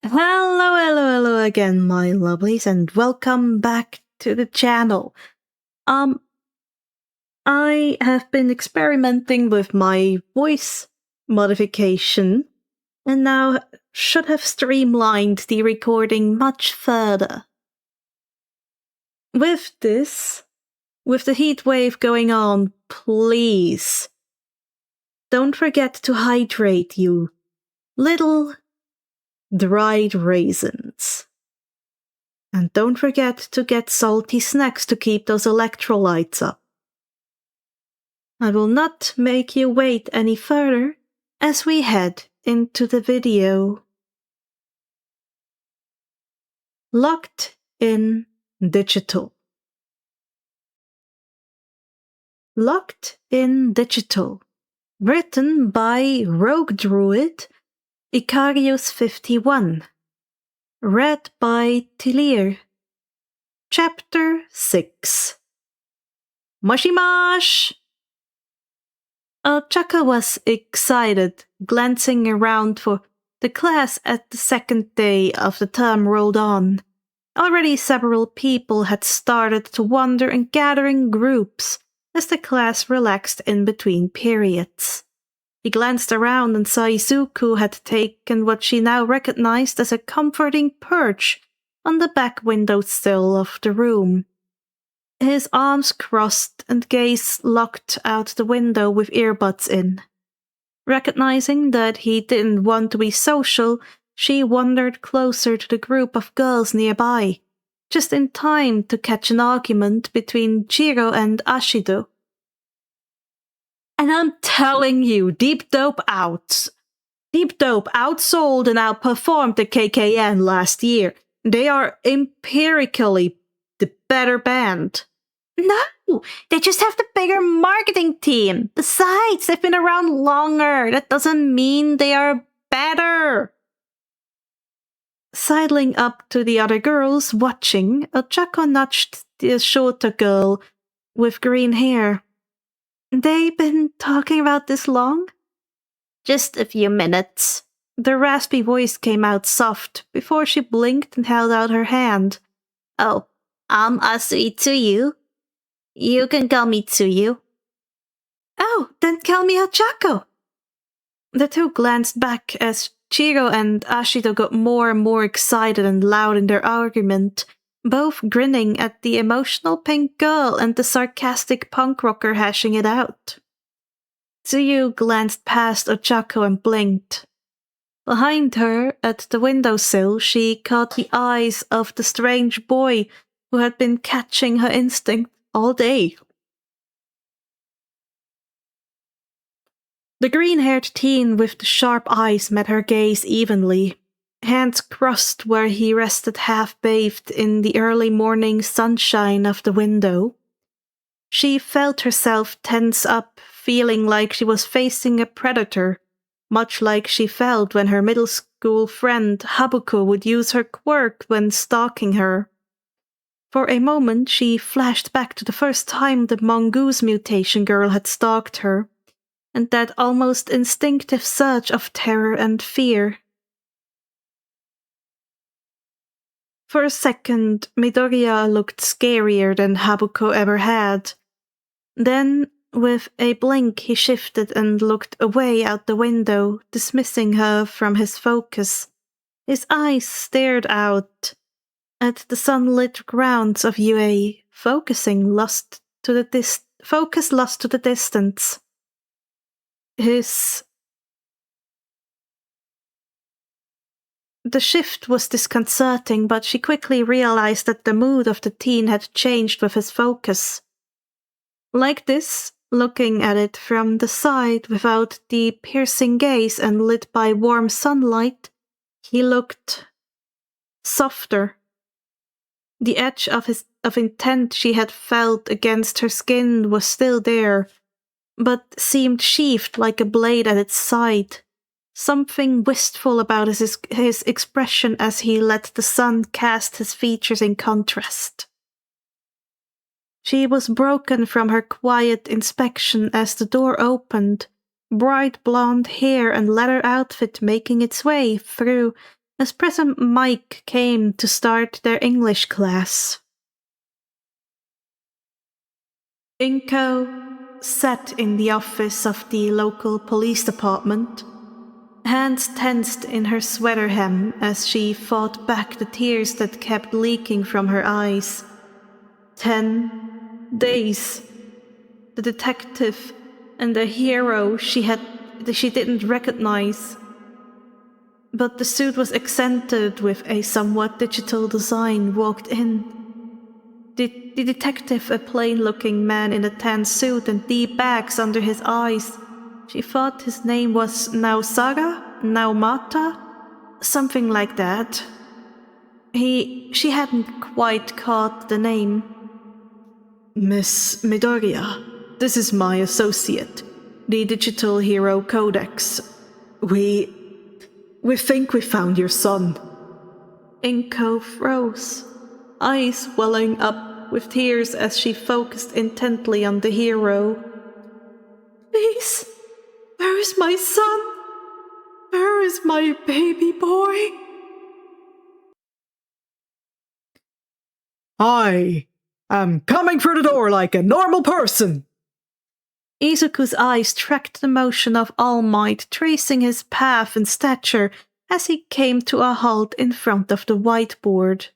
Hello again, my lovelies, and welcome back to the channel. I have been experimenting with my voice modification, and now should have streamlined the recording much further. With the heat wave going on, please don't forget to hydrate, you little dried raisins. And don't forget to get salty snacks to keep those electrolytes up. I will not make you wait any further as we head into the video. Locked in Digital. Locked in Digital. Written by RogueDruid, Icarius 51. Read by Tilir. Chapter 6. Moshimash! Chaka was excited, glancing around for the class as the second day of the term rolled on. Already several people had started to wander and gather in groups as the class relaxed in between periods. He glanced around and saw Izuku had taken what she now recognized as a comforting perch on the back windowsill of the room. His arms crossed and gaze locked out the window with earbuds in. Recognizing that he didn't want to be social, she wandered closer to the group of girls nearby, just in time to catch an argument between Chiro and Ashido. And I'm telling you, Deep Dope outsold and outperformed the KKN last year. They are empirically the better band. No, they just have the bigger marketing team. Besides, they've been around longer. That doesn't mean they are better. Sidling up to the other girls watching, Ochako nudged the shorter girl with green hair. They've been talking about this long? Just a few minutes. The raspy voice came out soft before she blinked and held out her hand. Oh, I'm Asui Tsuyu. You can call me Tsuyu. Oh, then call me Ochako. The two glanced back as Chiro and Ashido got more and more excited and loud in their argument, both grinning at the emotional pink girl and the sarcastic punk rocker hashing it out. Tsuyu glanced past Ochako and blinked. Behind her, at the windowsill, she caught the eyes of the strange boy who had been catching her instinct all day. The green-haired teen with the sharp eyes met her gaze evenly, hands crossed where he rested half-bathed in the early morning sunshine of the window. She felt herself tense up, feeling like she was facing a predator, much like she felt when her middle school friend Habuko would use her quirk when stalking her. For a moment she flashed back to the first time the mongoose mutation girl had stalked her, and that almost instinctive surge of terror and fear. For a second, Midoriya looked scarier than Habuko ever had. Then, with a blink, he shifted and looked away out the window, dismissing her from his focus. His eyes stared out at the sunlit grounds of UA, focus lost to the distance. The shift was disconcerting, but she quickly realized that the mood of the teen had changed with his focus. Like this, looking at it from the side without the piercing gaze and lit by warm sunlight, he looked softer. The edge of intent she had felt against her skin was still there, but seemed sheathed like a blade at its side. Something wistful about his expression as he let the sun cast his features in contrast. She was broken from her quiet inspection as the door opened, bright blonde hair and leather outfit making its way through as President Mike came to start their English class. Inko sat in the office of the local police department, hands tensed in her sweater hem as she fought back the tears that kept leaking from her eyes. 10 days. The detective and the hero she didn't recognize. But the suit was accented with a somewhat digital design walked in. The detective, a plain-looking man in a tan suit and deep bags under his eyes. She thought his name was Naosaga? Naomata? Something like that. She hadn't quite caught the name. Miss Midoriya, this is my associate, the Digital Hero Codex. We think we found your son. Inko froze, eyes welling up with tears as she focused intently on the hero. Please, where is my son? Where is my baby boy? I am coming through the door like a normal person. Izuku's eyes tracked the motion of All Might tracing his path and stature as he came to a halt in front of the whiteboard.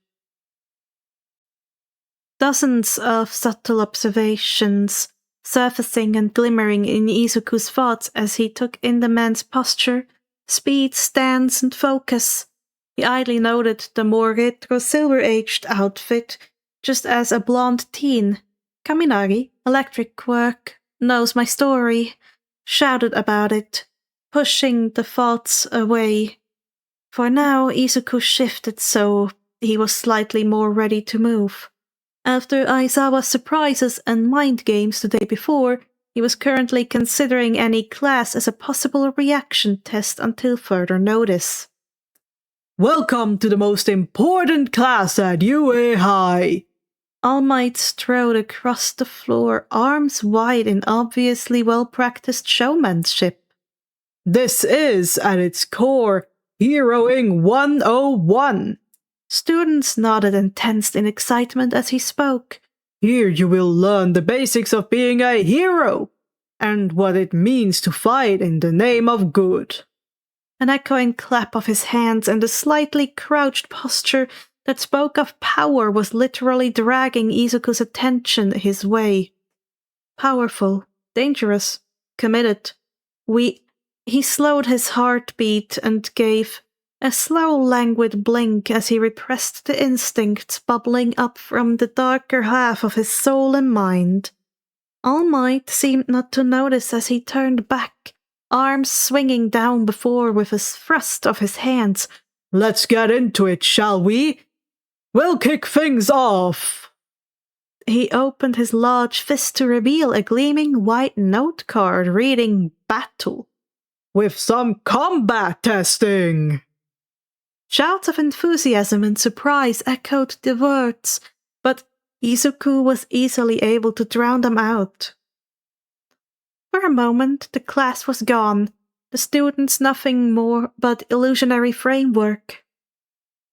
Dozens of subtle observations surfacing and glimmering in Izuku's thoughts as he took in the man's posture, speed, stance, and focus. He idly noted the more retro silver-aged outfit, just as a blonde teen, Kaminari, electric quirk, knows my story, shouted about it, pushing the thoughts away. For now, Izuku shifted so he was slightly more ready to move. After Aizawa's surprises and mind games the day before, he was currently considering any class as a possible reaction test until further notice. Welcome to the most important class at UA High. All Might strode across the floor, arms wide in obviously well-practiced showmanship. This is, at its core, Heroing 101. Students nodded and tensed in excitement as he spoke. Here you will learn the basics of being a hero, and what it means to fight in the name of good. An echoing clap of his hands and a slightly crouched posture that spoke of power was literally dragging Izuku's attention his way. Powerful, dangerous, committed. He slowed his heartbeat and gave a slow, languid blink as he repressed the instincts bubbling up from the darker half of his soul and mind. All Might seemed not to notice as he turned back, arms swinging down before with a thrust of his hands. Let's get into it, shall we? We'll kick things off. He opened his large fist to reveal a gleaming white note card reading Battle. With some combat testing. Shouts of enthusiasm and surprise echoed the words, but Izuku was easily able to drown them out. For a moment, the class was gone, the students nothing more but illusionary framework.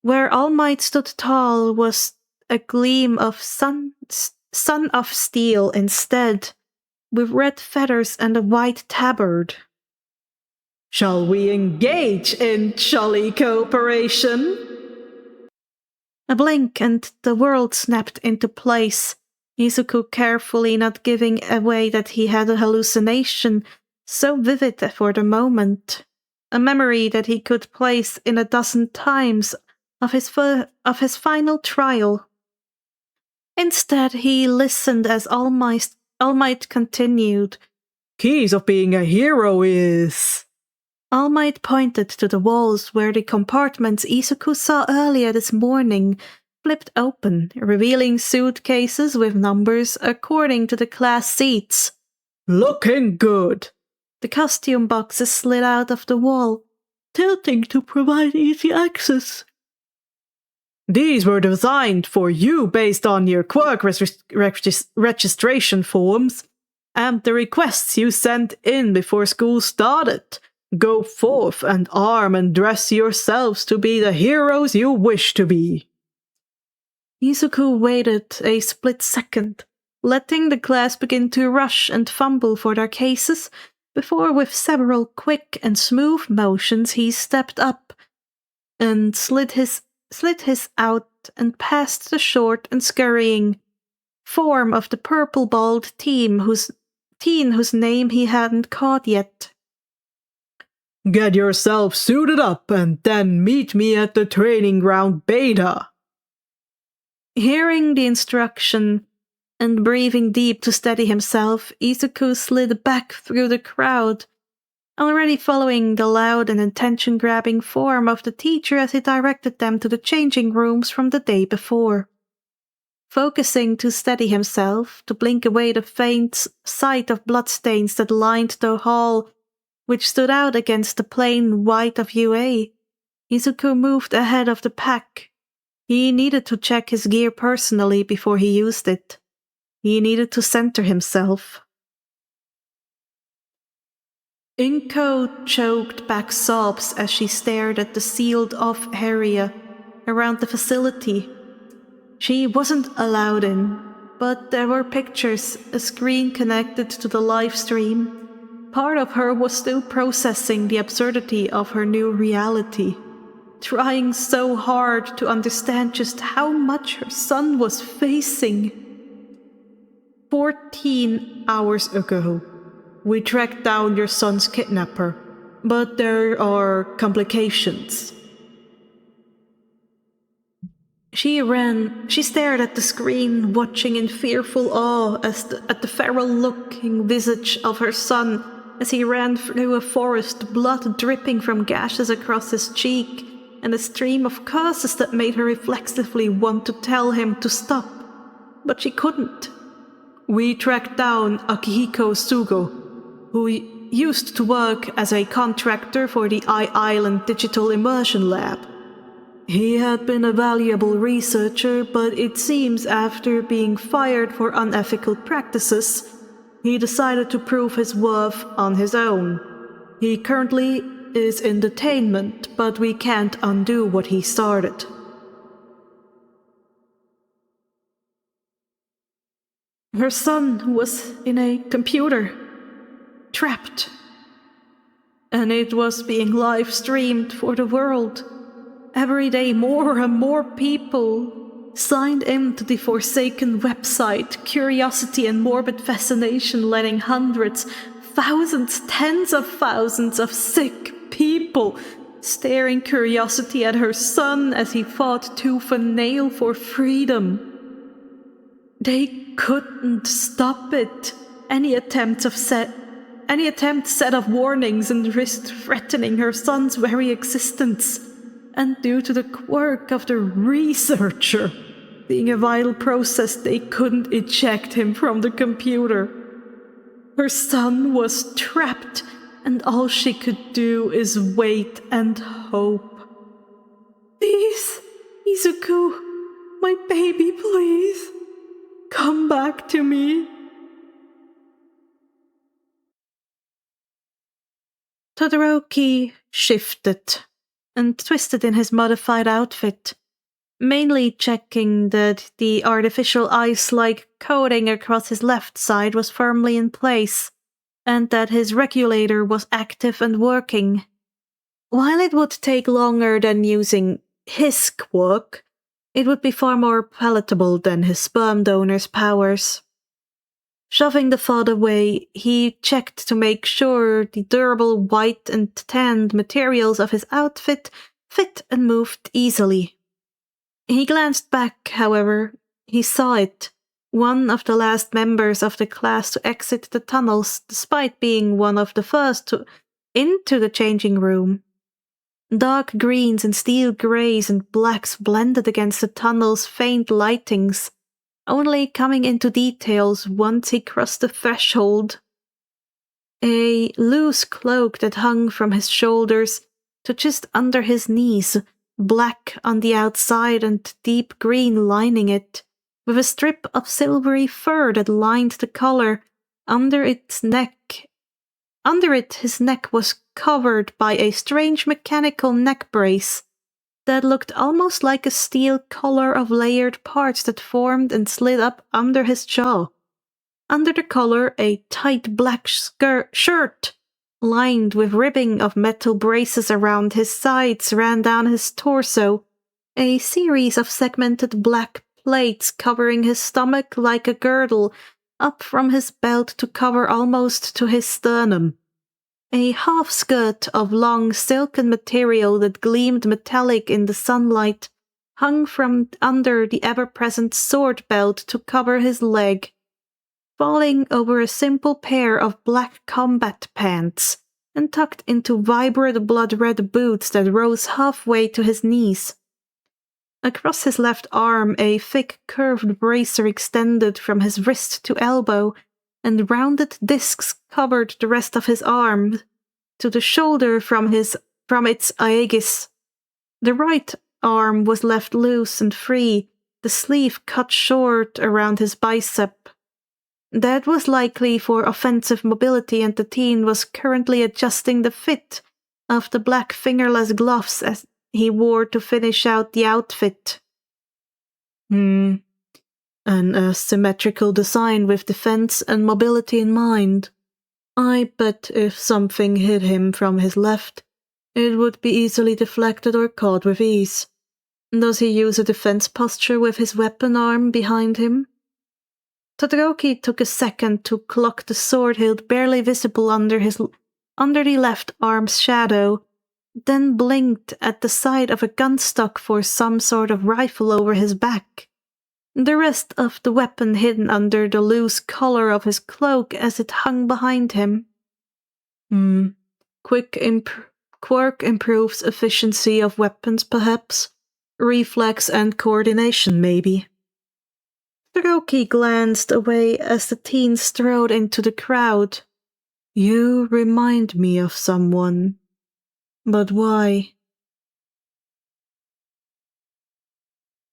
Where All Might stood tall was a gleam of sun of steel instead, with red feathers and a white tabard. Shall we engage in jolly cooperation? A blink and the world snapped into place, Izuku carefully not giving away that he had a hallucination so vivid for the moment, a memory that he could place in 12 times of his final trial. Instead, he listened as All Might continued. Keys of being a hero is... All Might pointed to the walls where the compartments Izuku saw earlier this morning flipped open, revealing suitcases with numbers according to the class seats. Looking good. The costume boxes slid out of the wall, tilting to provide easy access. These were designed for you based on your quirk registration forms and the requests you sent in before school started. Go forth and arm and dress yourselves to be the heroes you wish to be. Izuku waited a split second, letting the class begin to rush and fumble for their cases, before with several quick and smooth motions he stepped up and slid his out and past the short and scurrying form of the purple-balled teen whose name he hadn't caught yet. Get yourself suited up and then meet me at the training ground Beta. Hearing the instruction and breathing deep to steady himself, Izuku slid back through the crowd, already following the loud and attention-grabbing form of the teacher as he directed them to the changing rooms from the day before. Focusing to steady himself, to blink away the faint sight of bloodstains that lined the hall, which stood out against the plain white of UA, Izuku moved ahead of the pack. He needed to check his gear personally before he used it. He needed to center himself. Inko choked back sobs as she stared at the sealed-off area around the facility. She wasn't allowed in, but there were pictures, a screen connected to the live stream. Part of her was still processing the absurdity of her new reality, trying so hard to understand just how much her son was facing. 14 hours ago, we tracked down your son's kidnapper, but there are complications. She stared at the screen, watching in fearful awe at the feral-looking visage of her son as he ran through a forest, blood dripping from gashes across his cheek, and a stream of curses that made her reflexively want to tell him to stop. But she couldn't. We tracked down Akihiko Sugo, who used to work as a contractor for the I-Island Digital Immersion Lab. He had been a valuable researcher, but it seems after being fired for unethical practices, he decided to prove his worth on his own. He currently is in detainment, but we can't undo what he started. Her son was in a computer, trapped, and it was being live-streamed for the world. Every day more and more people signed in to the forsaken website, curiosity and morbid fascination letting hundreds, thousands, tens of thousands of sick people staring curiosity at her son as he fought tooth and nail for freedom. They couldn't stop it. Any attempt set of warnings and risked threatening her son's very existence. And due to the quirk of the researcher being a vital process, they couldn't eject him from the computer. Her son was trapped, and all she could do is wait and hope. Please, Izuku, my baby, please, come back to me. Todoroki shifted and twisted in his modified outfit, mainly checking that the artificial ice-like coating across his left side was firmly in place, and that his regulator was active and working. While it would take longer than using his quirk, it would be far more palatable than his sperm donor's powers. Shoving the thought away, he checked to make sure the durable white and tanned materials of his outfit fit and moved easily. He glanced back, however. He saw it, one of the last members of the class to exit the tunnels, despite being one of the first into the changing room. Dark greens and steel greys and blacks blended against the tunnel's faint lightings, only coming into details once he crossed the threshold. A loose cloak that hung from his shoulders to just under his knees, black on the outside and deep green lining it, with a strip of silvery fur that lined the collar. Under it, his neck was covered by a strange mechanical neck brace that looked almost like a steel collar of layered parts that formed and slid up under his jaw. Under the collar, a tight black shirt, lined with ribbing of metal braces around his sides, ran down his torso, a series of segmented black plates covering his stomach like a girdle, up from his belt to cover almost to his sternum. A half-skirt of long silken material that gleamed metallic in the sunlight hung from under the ever-present sword belt to cover his leg, falling over a simple pair of black combat pants and tucked into vibrant blood-red boots that rose halfway to his knees. Across his left arm, a thick curved bracer extended from his wrist to elbow, and rounded discs covered the rest of his arm to the shoulder from its aegis. The right arm was left loose and free, the sleeve cut short around his bicep. That was likely for offensive mobility, and the teen was currently adjusting the fit of the black fingerless gloves as he wore to finish out the outfit. An asymmetrical design with defense and mobility in mind. I bet if something hit him from his left, it would be easily deflected or caught with ease. Does he use a defense posture with his weapon arm behind him? Todoroki took a second to clock the sword hilt barely visible under the left arm's shadow, then blinked at the side of a gunstock for some sort of rifle over his back. The rest of the weapon hidden under the loose collar of his cloak as it hung behind him. Quirk improves efficiency of weapons, perhaps. Reflex and coordination, maybe. Todoroki glanced away as the teen strode into the crowd. You remind me of someone. But why?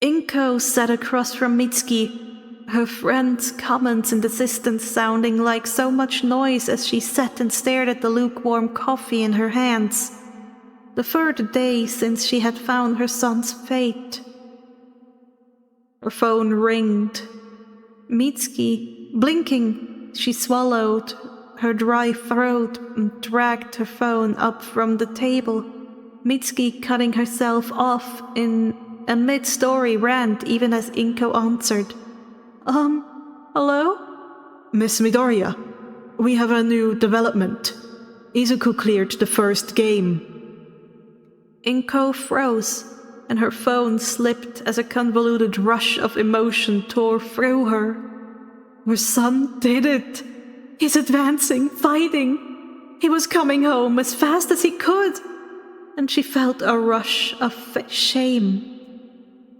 Inko sat across from Mitsuki, her friend's comments in the distance sounding like so much noise as she sat and stared at the lukewarm coffee in her hands. The third day since she had found her son's fate. Her phone ringed. Mitsuki, blinking, she swallowed her dry throat and dragged her phone up from the table, Mitsuki cutting herself off in a mid-story rant even as Inko answered. Hello? Miss Midoriya, we have a new development. Izuku cleared the first game. Inko froze, and her phone slipped as a convoluted rush of emotion tore through her. Her son did it. He's advancing, fighting. He was coming home as fast as he could. And she felt a rush of shame.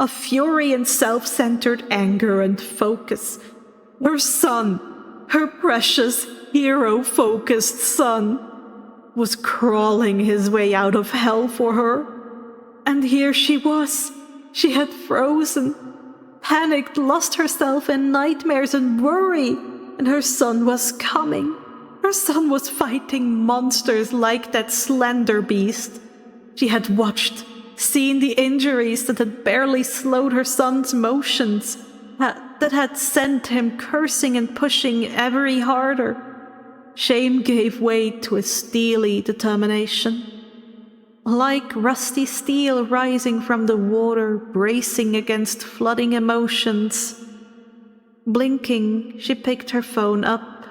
Of fury and self-centered anger and focus. Her son, her precious, hero-focused son, was crawling his way out of hell for her. And here she was. She had frozen, panicked, lost herself in nightmares and worry. And her son was coming. Her son was fighting monsters like that slender beast. She had watched, seen the injuries that had barely slowed her son's motions, that had sent him cursing and pushing ever harder. Shame gave way to a steely determination. Like rusty steel rising from the water, bracing against flooding emotions. Blinking, she picked her phone up.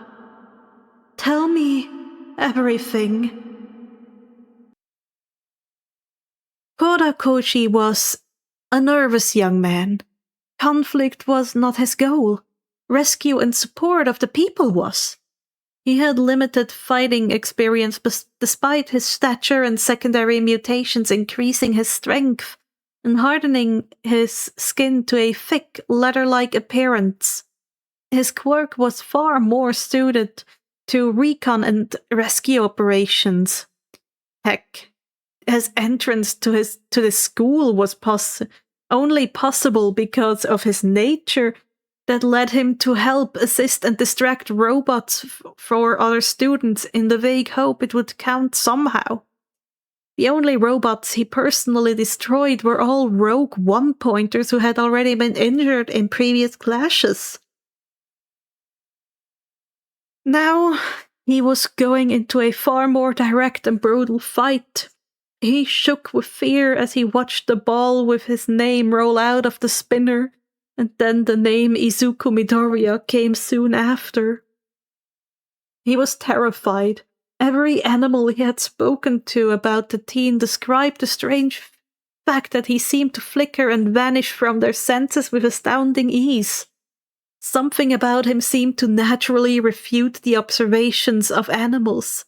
Tell me everything. Kodakoshi was a nervous young man. Conflict was not his goal. Rescue and support of the people was. He had limited fighting experience despite his stature and secondary mutations increasing his strength and hardening his skin to a thick, leather-like appearance. His quirk was far more suited to recon and rescue operations. Heck, his entrance to the school was only possible because of his nature that led him to help, assist, and distract robots for other students in the vague hope it would count somehow. The only robots he personally destroyed were all rogue one-pointers who had already been injured in previous clashes. Now he was going into a far more direct and brutal fight. He shook with fear as he watched the ball with his name roll out of the spinner, and then the name Izuku Midoriya came soon after. He was terrified. Every animal he had spoken to about the teen described the strange fact that he seemed to flicker and vanish from their senses with astounding ease. Something about him seemed to naturally refute the observations of animals.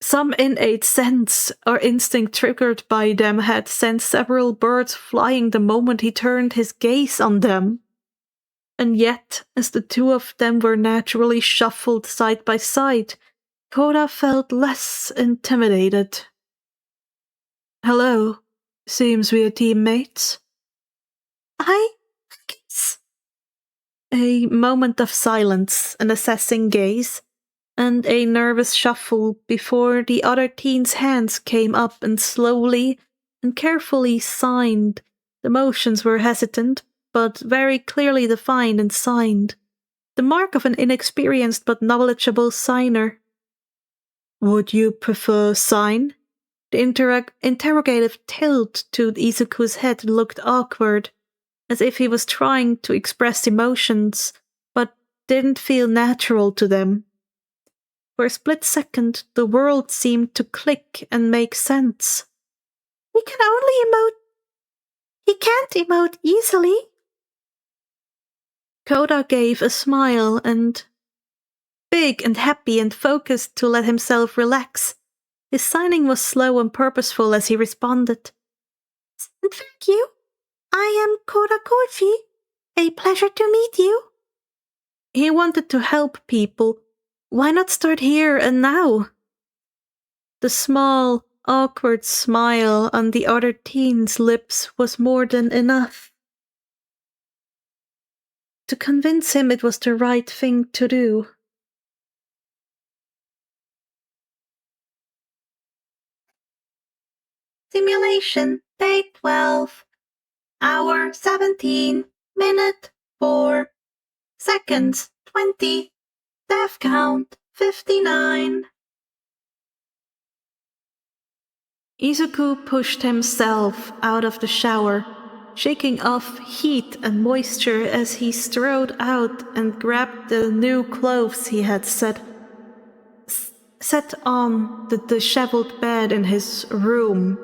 Some innate sense or instinct triggered by them had sent several birds flying the moment he turned his gaze on them. And yet, as the two of them were naturally shuffled side by side, Koda felt less intimidated. "Hello. Seems we are teammates." "I guess." A moment of silence, an assessing gaze, and a nervous shuffle before the other teen's hands came up and slowly and carefully signed. The motions were hesitant, but very clearly defined and signed. The mark of an inexperienced but knowledgeable signer. "Would you prefer sign?" The interrogative tilt to Izuku's head looked awkward, as if he was trying to express emotions, but didn't feel natural to them. For a split second, the world seemed to click and make sense. "We can only emote. He can't emote easily." Koda gave a smile and big and happy and focused to let himself relax. His signing was slow and purposeful as he responded. "Thank you. I am Koda Koichi. A pleasure to meet you." He wanted to help people. Why not start here and now? The small, awkward smile on the other teen's lips was more than enough to convince him it was the right thing to do. Simulation, day 12, hour 17, minute 4, seconds 20, death count 59. Izuku pushed himself out of the shower, shaking off heat and moisture as he strode out and grabbed the new clothes he had set on the disheveled bed in his room.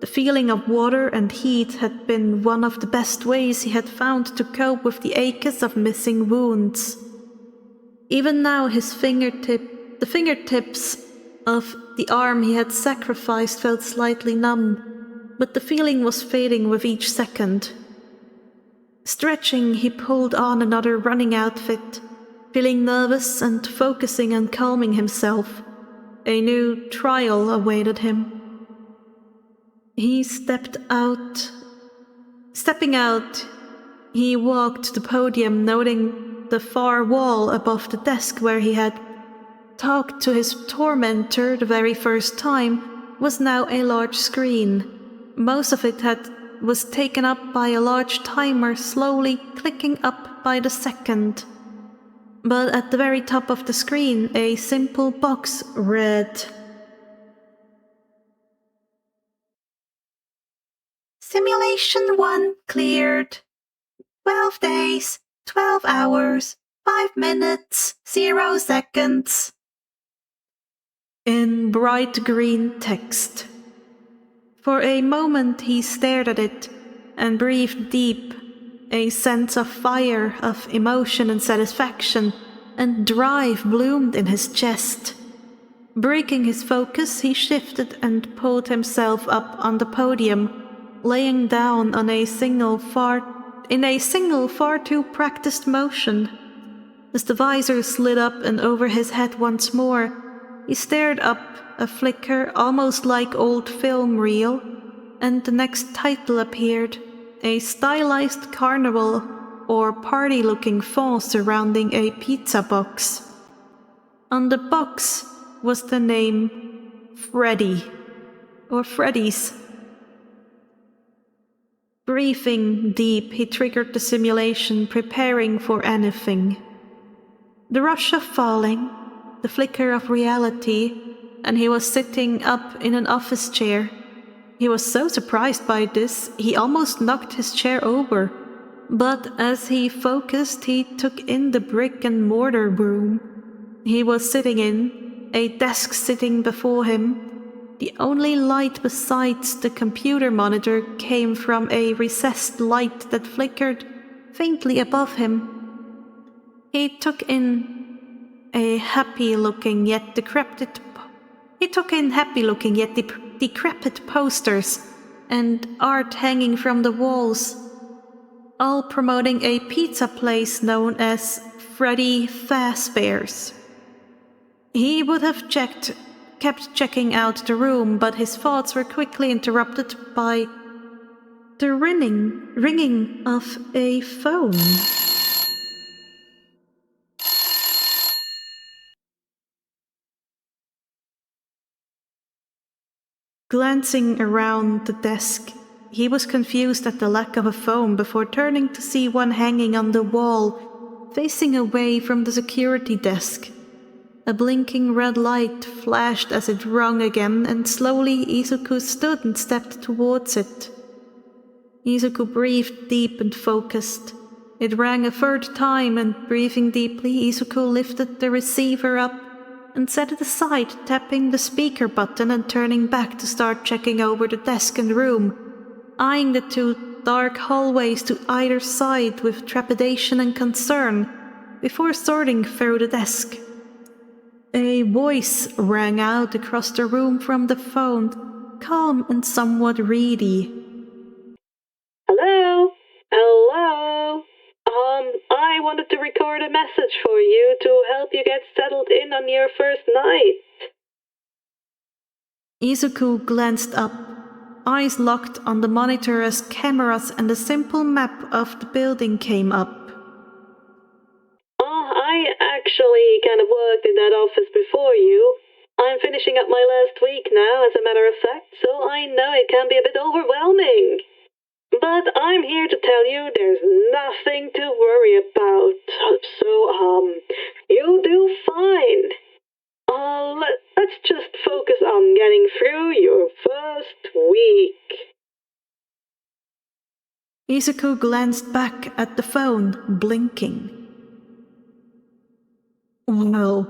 The feeling of water and heat had been one of the best ways he had found to cope with the aches of missing wounds. Even now the fingertips of the arm he had sacrificed felt slightly numb, but the feeling was fading with each second. Stretching, he pulled on another running outfit, feeling nervous and focusing on calming himself. A new trial awaited him. He stepping out, he walked to the podium, noting the far wall above the desk where he had talked to his tormentor the very first time was now a large screen. Most of it was taken up by a large timer slowly clicking up by the second. But at the very top of the screen, a simple box read, Simulation 1 cleared. 12 days, 12 hours, 5 minutes, 0 seconds. In bright green text. For a moment he stared at it and breathed deep. A sense of fire, of emotion and satisfaction and drive bloomed in his chest. Breaking his focus, he shifted and pulled himself up on the podium, laying down on a single far too practiced motion. As the visor slid up and over his head once more, he stared up, a flicker almost like old film reel, and the next title appeared, a stylized carnival or party-looking font surrounding a pizza box. On the box was the name Freddy, or Freddy's. Breathing deep, he triggered the simulation, preparing for anything. The rush of falling, the flicker of reality, and he was sitting up in an office chair. He was so surprised by this, he almost knocked his chair over. But as he focused, he took in the brick-and-mortar room he was sitting in, a desk sitting before him. The only light besides the computer monitor came from a recessed light that flickered faintly above him. He took in happy-looking yet decrepit posters and art hanging from the walls, all promoting a pizza place known as Freddy Fazbear's. He would have kept checking out the room, but his thoughts were quickly interrupted by the ringing of a phone. Glancing around the desk, he was confused at the lack of a phone before turning to see one hanging on the wall, facing away from the security desk. A blinking red light flashed as it rung again, and slowly Izuku stood and stepped towards it. Izuku breathed deep and focused. It rang a third time, and breathing deeply, Izuku lifted the receiver up and set it aside, tapping the speaker button and turning back to start checking over the desk and room, eyeing the two dark hallways to either side with trepidation and concern, before sorting through the desk. A voice rang out across the room from the phone, calm and somewhat reedy. Hello? Hello? I wanted to record a message for you to help you get settled in on your first night. Izuku glanced up, eyes locked on the monitor as cameras and a simple map of the building came up. I actually kind of worked in that office before you. I'm finishing up my last week now, as a matter of fact, so I know it can be a bit overwhelming. But I'm here to tell you there's nothing to worry about. So, you'll do fine. Let's just focus on getting through your first week. Izuku glanced back at the phone, blinking. Well,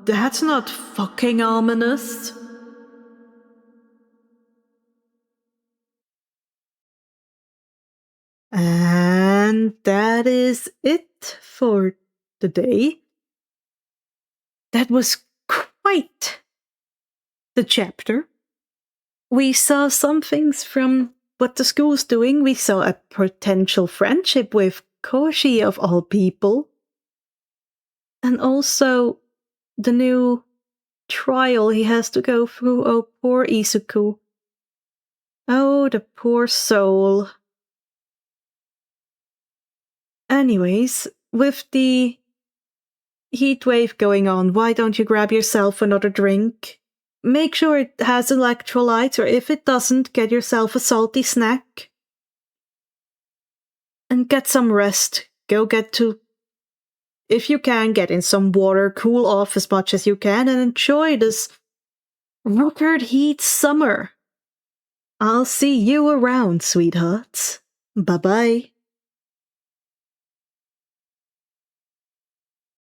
that's not fucking ominous. And that is it for today. That was quite the chapter. We saw some things from what the school's doing. We saw a potential friendship with Koshi of all people. And also the new trial he has to go through. Oh, poor Izuku. Oh, the poor soul. Anyways, with the heat wave going on, why don't you grab yourself another drink? Make sure it has electrolytes, or if it doesn't, get yourself a salty snack. And get some rest. If you can, get in some water, cool off as much as you can, and enjoy this record heat summer. I'll see you around, sweethearts. Bye-bye.